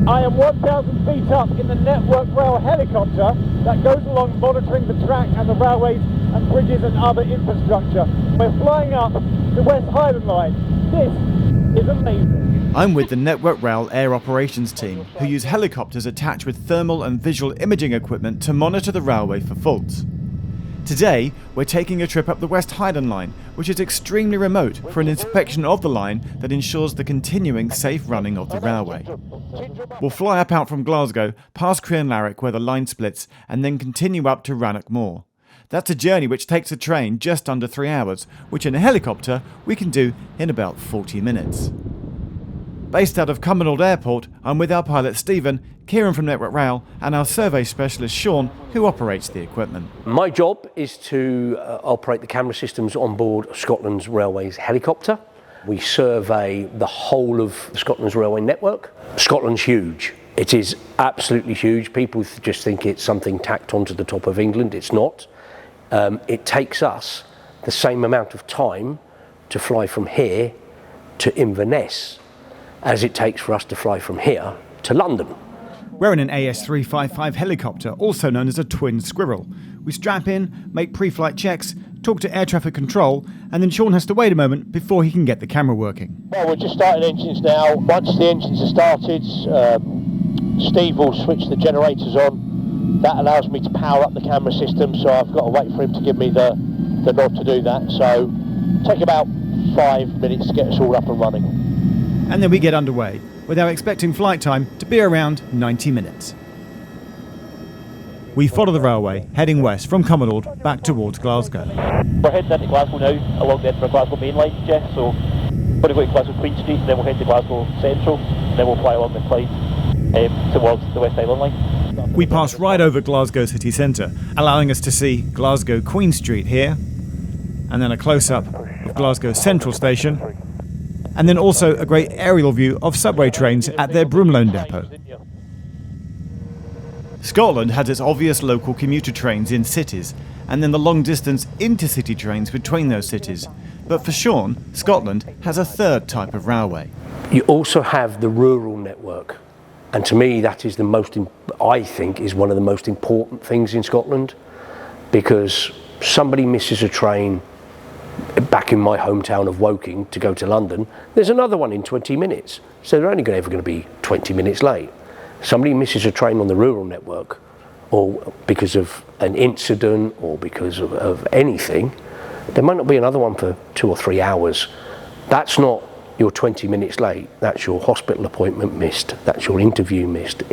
I am 1,000 feet up in the Network Rail helicopter that goes along monitoring the track and the railways and bridges and other infrastructure. We're flying up the West Highland line. This is amazing. I'm with the Network Rail Air Operations team, who use helicopters attached with thermal and visual imaging equipment to monitor the railway for faults. Today, we're taking a trip up the West Highland line, which is extremely remote, for an inspection of the line that ensures the continuing safe running of the railway. We'll fly up out from Glasgow, past Crianlarich where the line splits, and then continue up to Rannoch Moor. That's a journey which takes a train just under 3 hours, which in a helicopter we can do in about 40 minutes. Based out of Cumbernauld Airport, I'm with our pilot Stephen, Kieran from Network Rail, and our survey specialist Sean, who operates the equipment. My job is to operate the camera systems on board Scotland's Railways helicopter. We survey the whole of Scotland's railway network. Scotland's huge. It is absolutely huge. People just think it's something tacked onto the top of England. It's not. It takes us the same amount of time to fly from here to Inverness as it takes for us to fly from here to London. We're in an AS355 helicopter, also known as a twin squirrel. We strap in, make pre-flight checks, talk to air traffic control, and then Sean has to wait a moment before he can get the camera working. Well, we're just starting engines now. Once the engines are started, Steve will switch the generators on. That allows me to power up the camera system, so I've got to wait for him to give me the nod to do that. So take about 5 minutes to get us all up and running. And then we get underway, with our expecting flight time to be around 90 minutes. We follow the railway, heading west from Cumbernauld back towards Glasgow. We're heading into Glasgow now, along the Edinburgh Glasgow main line, Geoff, so we're going to go to Glasgow Queen Street, and then we'll head to Glasgow Central, and then we'll fly along the Clyde towards the West Highland line. We pass right over Glasgow city centre, allowing us to see Glasgow Queen Street here, and then a close-up of Glasgow Central Station, and then also a great aerial view of subway trains at their Broomloan depot. Scotland has its obvious local commuter trains in cities, and then the long-distance intercity trains between those cities. But for Sean, Scotland has a third type of railway. You also have the rural network, and to me that is I think is one of the most important things in Scotland, because somebody misses a train back in my hometown of Woking to go to London, there's another one in 20 minutes. So they're only ever going to be 20 minutes late. Somebody misses a train on the rural network, or because of an incident, or because of anything, there might not be another one for 2 or 3 hours. That's not your 20 minutes late. That's your hospital appointment missed. That's your interview missed.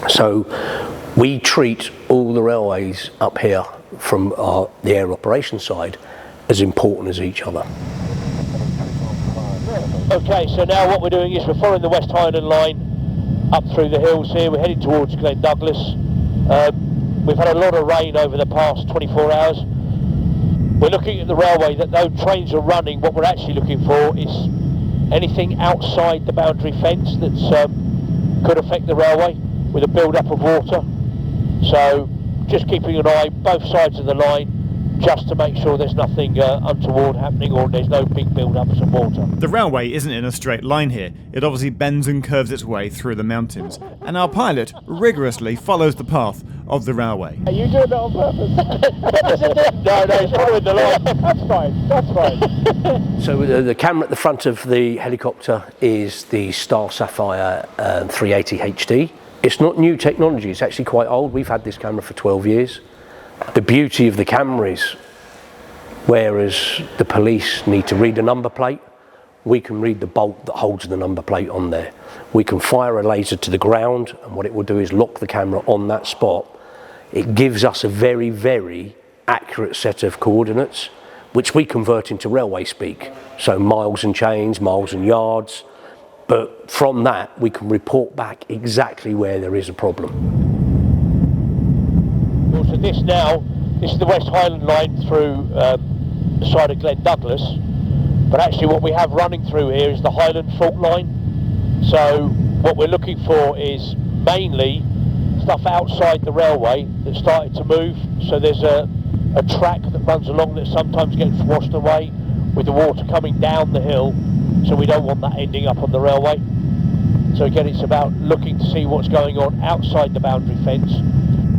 So we treat all the railways up here from the air operations side as important as each other. Okay, so now what we're doing is we're following the West Highland line up through the hills here. We're heading towards Glen Douglas. We've had a lot of rain over the past 24 hours. We're looking at the railway that though trains are running, what we're actually looking for is anything outside the boundary fence that could affect the railway with a build-up of water. So just keeping an eye both sides of the line just to make sure there's nothing untoward happening or there's no big build-ups of water. The railway isn't in a straight line here. It obviously bends and curves its way through the mountains, and our pilot rigorously follows the path of the railway. Are you doing that on purpose? No, he's following the line. That's fine. So the camera at the front of the helicopter is the Star Sapphire 380 HD. It's not new technology, it's actually quite old. We've had this camera for 12 years. The beauty of the camera is, whereas the police need to read a number plate, we can read the bolt that holds the number plate on there. We can fire a laser to the ground, and what it will do is lock the camera on that spot. It gives us a very, very accurate set of coordinates, which we convert into railway speak. So miles and chains, miles and yards. But from that, we can report back exactly where there is a problem. So this is the West Highland line through the side of Glen Douglas. But actually what we have running through here is the Highland fault line. So what we're looking for is mainly stuff outside the railway that started to move. So there's a track that runs along that sometimes gets washed away with the water coming down the hill. So we don't want that ending up on the railway. So again, it's about looking to see what's going on outside the boundary fence.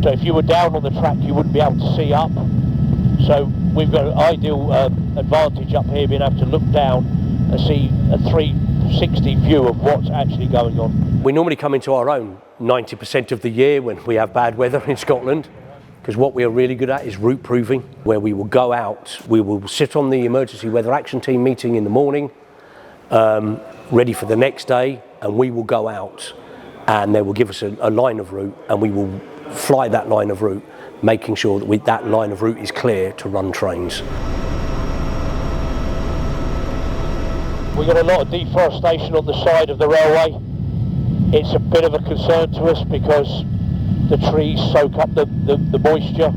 So if you were down on the track, you wouldn't be able to see up. So we've got an ideal advantage up here, being able to look down and see a 360 view of what's actually going on. We normally come into our own 90% of the year when we have bad weather in Scotland, because what we are really good at is route proving, where we will go out, we will sit on the emergency weather action team meeting in the morning, ready for the next day, and we will go out and they will give us a line of route, and we will fly that line of route, making sure that that line of route is clear to run trains. We've got a lot of deforestation on the side of the railway. It's a bit of a concern to us because the trees soak up the moisture.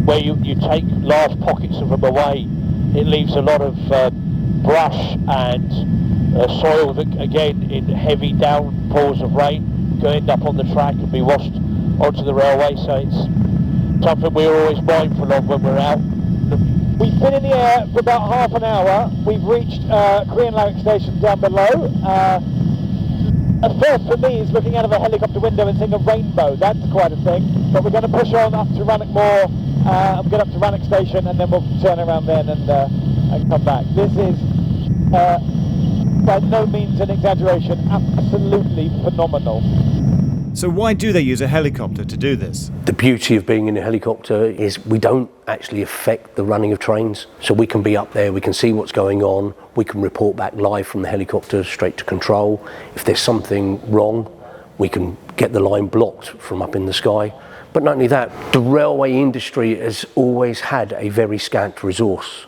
Where you take large pockets of them away, it leaves a lot of brush and soil that, again, in heavy downpours of rain, can end up on the track and be washed onto the railway. So it's something we're always mindful of when we're out. We've been in the air for about half an hour. We've reached Korean Larrick Station down below. A first for me is looking out of a helicopter window and seeing a rainbow. That's quite a thing. But we're going to push on up to Rannoch Moor and get up to Rannoch Station, and then we'll turn around then and come back. This is by no means an exaggeration, absolutely phenomenal. So why do they use a helicopter to do this? The beauty of being in a helicopter is we don't actually affect the running of trains. So we can be up there, we can see what's going on, we can report back live from the helicopter straight to control. If there's something wrong, we can get the line blocked from up in the sky. But not only that, the railway industry has always had a very scant resource.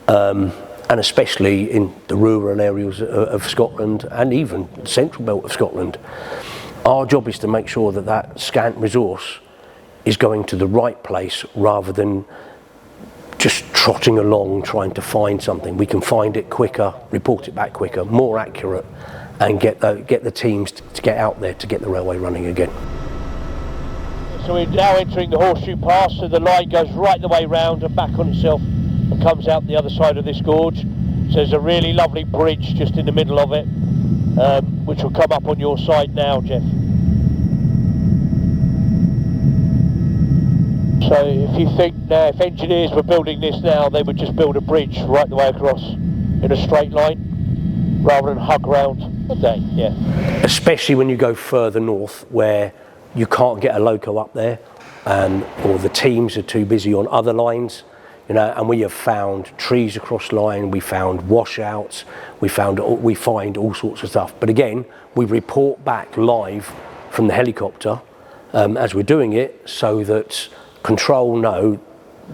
And especially in the rural areas of Scotland and even the central belt of Scotland. Our job is to make sure that that scant resource is going to the right place rather than just trotting along trying to find something. We can find it quicker, report it back quicker, more accurate, and get the teams to get out there to get the railway running again. So we're now entering the Horseshoe Pass, so the line goes right the way round and back on itself and comes out the other side of this gorge. So there's a really lovely bridge just in the middle of it, which will come up on your side now, Geoff. So if you think now, if engineers were building this now, they would just build a bridge right the way across in a straight line, rather than hug round, would they? Yeah. Especially when you go further north, where you can't get a loco up there, or the teams are too busy on other lines. You know, and we have found trees across line, we found washouts, we find all sorts of stuff. But again, we report back live from the helicopter as we're doing it, so that control know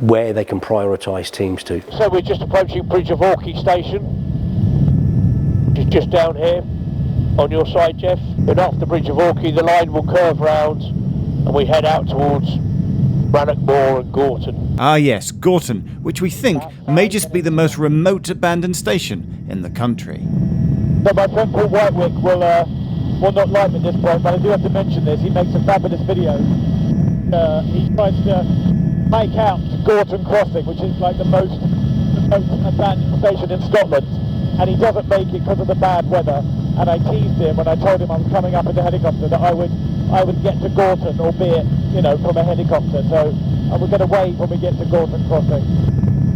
where they can prioritise teams to. So we're just approaching Bridge of Orkney Station, which is just down here on your side, Geoff. And after Bridge of Orkney, the line will curve round and we head out towards Rannoch Moor and Gorton. Ah yes, Gorton, which we think may just be the most remote abandoned station in the country. So my friend Paul Whitewick will not like me at this point, but I do have to mention this. He makes a fabulous video. He tries to hike out to Gorton Crossing, which is like the most remote abandoned station in Scotland, and he doesn't make it because of the bad weather. And I teased him when I told him I was coming up in the helicopter that I would get to Gorton, albeit, you know, from a helicopter. So we're going to wait when we get to Gorton Crossing.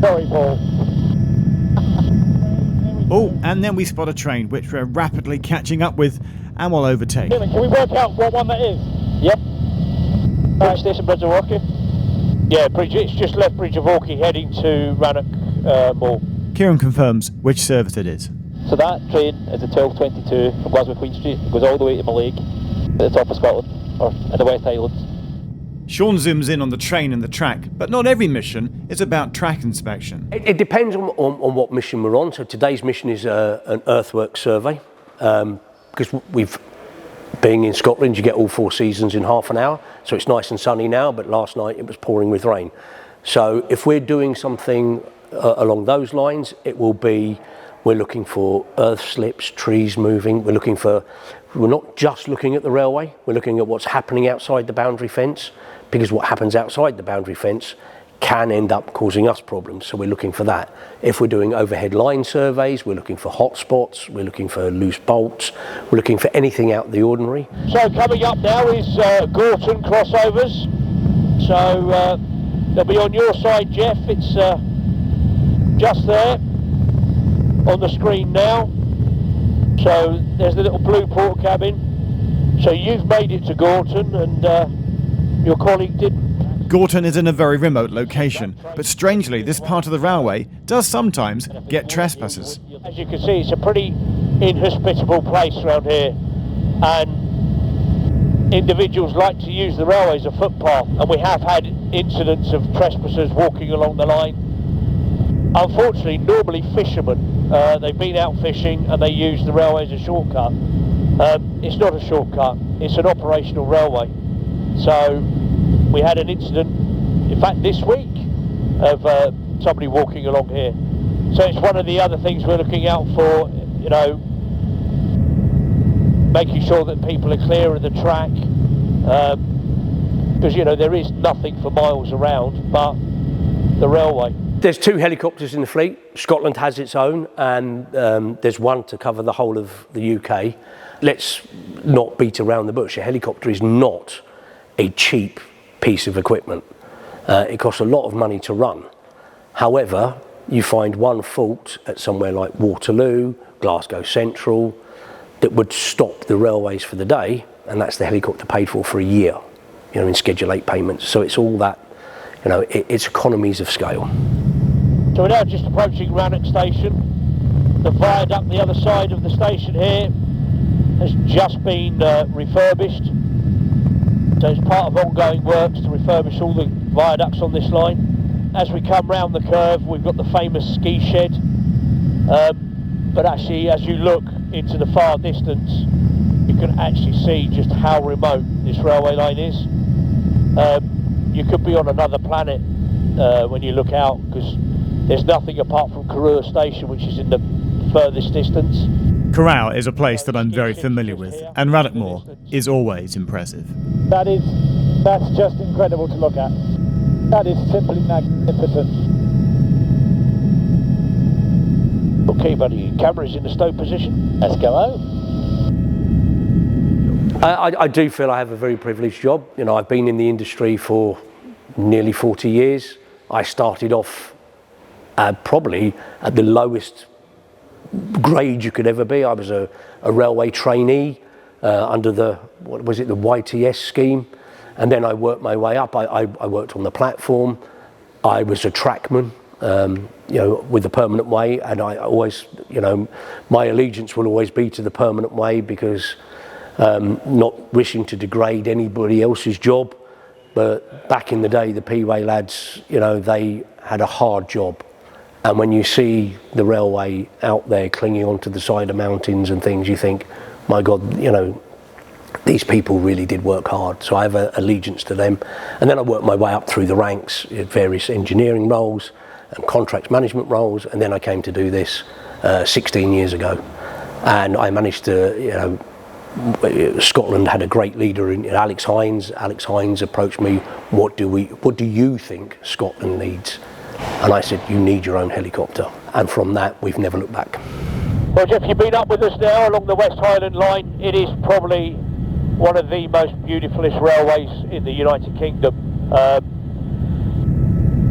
Sorry, Paul. Oh, and then we spot a train which we're rapidly catching up with and will overtake. Can we work out what one that is? Yep. Bridge Station, Bridge of Orkney. Yeah, it's just left Bridge of Orkney heading to Rannoch Moor. Kieran confirms which service it is. So that train is the 1222 from Glasgow Queen Street. It goes all the way to Mallaig at the top of Scotland, or in the West Highlands. Sean zooms in on the train and the track, but not every mission is about track inspection. It depends on what mission we're on. So today's mission is an earthwork survey, because being in Scotland, you get all 4 seasons in half an hour. So it's nice and sunny now, but last night it was pouring with rain. So if we're doing something along those lines, it will be, we're looking for earth slips, trees moving. We're not just looking at the railway, we're looking at what's happening outside the boundary fence, because what happens outside the boundary fence can end up causing us problems, so we're looking for that. If we're doing overhead line surveys, we're looking for hot spots, we're looking for loose bolts, we're looking for anything out of the ordinary. So coming up now is Gorton crossovers. So they'll be on your side, Geoff. It's just there on the screen now. So there's the little blue port cabin. So you've made it to Gorton and your colleague didn't. Gorton is in a very remote location, but strangely this part of the railway does sometimes get trespassers. As you can see, it's a pretty inhospitable place around here, and individuals like to use the railway as a footpath, and we have had incidents of trespassers walking along the line. Unfortunately, normally fishermen, they've been out fishing and they use the railway as a shortcut. It's not a shortcut, it's an operational railway. So we had an incident, in fact this week, of somebody walking along here. So it's one of the other things we're looking out for, you know, making sure that people are clear of the track, because you know there is nothing for miles around but the railway. There's 2 helicopters in the fleet. Scotland has its own, and there's one to cover the whole of the UK. Let's not beat around the bush. A helicopter is not a cheap piece of equipment. It costs a lot of money to run. However, you find one fault at somewhere like Waterloo, Glasgow Central, that would stop the railways for the day, and that's the helicopter paid for a year, you know, in Schedule 8 payments. So it's all that, you know, it's economies of scale. So we're now just approaching Rannoch Station. The viaduct the other side of the station here has just been refurbished. So it's part of ongoing works to refurbish all the viaducts on this line. As we come round the curve, we've got the famous ski shed. But actually, as you look into the far distance, you can actually see just how remote this railway line is. You could be on another planet when you look out, because there's nothing apart from Carreur Station, which is in the furthest distance. Carreur is a place that I'm very familiar with, and Rannoch Moor is always impressive. That's just incredible to look at. That is simply magnificent. Okay, buddy, camera's in the stow position. Let's go out. I do feel I have a very privileged job. You know, I've been in the industry for nearly 40 years. I started off probably at the lowest grade you could ever be. I was a railway trainee under the, what was it, the YTS scheme, and then I worked my way up. I worked on the platform. I was a trackman, you know, with the permanent way, and I always, you know, my allegiance will always be to the permanent way, because not wishing to degrade anybody else's job, but back in the day, the P-Way lads, you know, they had a hard job. And when you see the railway out there clinging onto the side of mountains and things, you think, my God, you know, these people really did work hard. So I have an allegiance to them. And then I worked my way up through the ranks in various engineering roles and contracts management roles. And then I came to do this 16 years ago. And I managed to, you know, Scotland had a great leader in Alex Hines. Alex Hines approached me, what do you think Scotland needs? And I said, you need your own helicopter. And from that, we've never looked back. Well, Geoff, you've been up with us now along the West Highland line. It is probably one of the most beautifulest railways in the United Kingdom.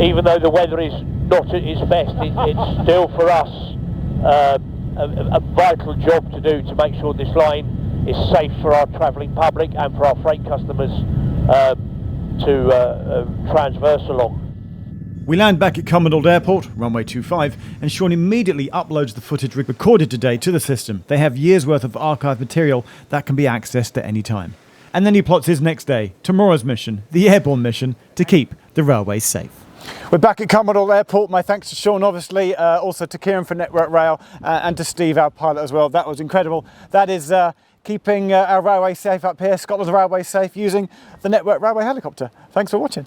Even though the weather is not at its best, it's still for us a vital job to do to make sure this line is safe for our travelling public and for our freight customers to transverse along. We land back at Cumbernauld Airport, runway 25, and Sean immediately uploads the footage recorded today to the system. They have years' worth of archive material that can be accessed at any time. And then he plots his next day, tomorrow's mission, the airborne mission, to keep the railways safe. We're back at Cumbernauld Airport. My thanks to Sean, obviously, also to Kieran for Network Rail, and to Steve, our pilot, as well. That was incredible. That is keeping our railway safe up here, Scotland's railway safe, using the Network Railway helicopter. Thanks for watching.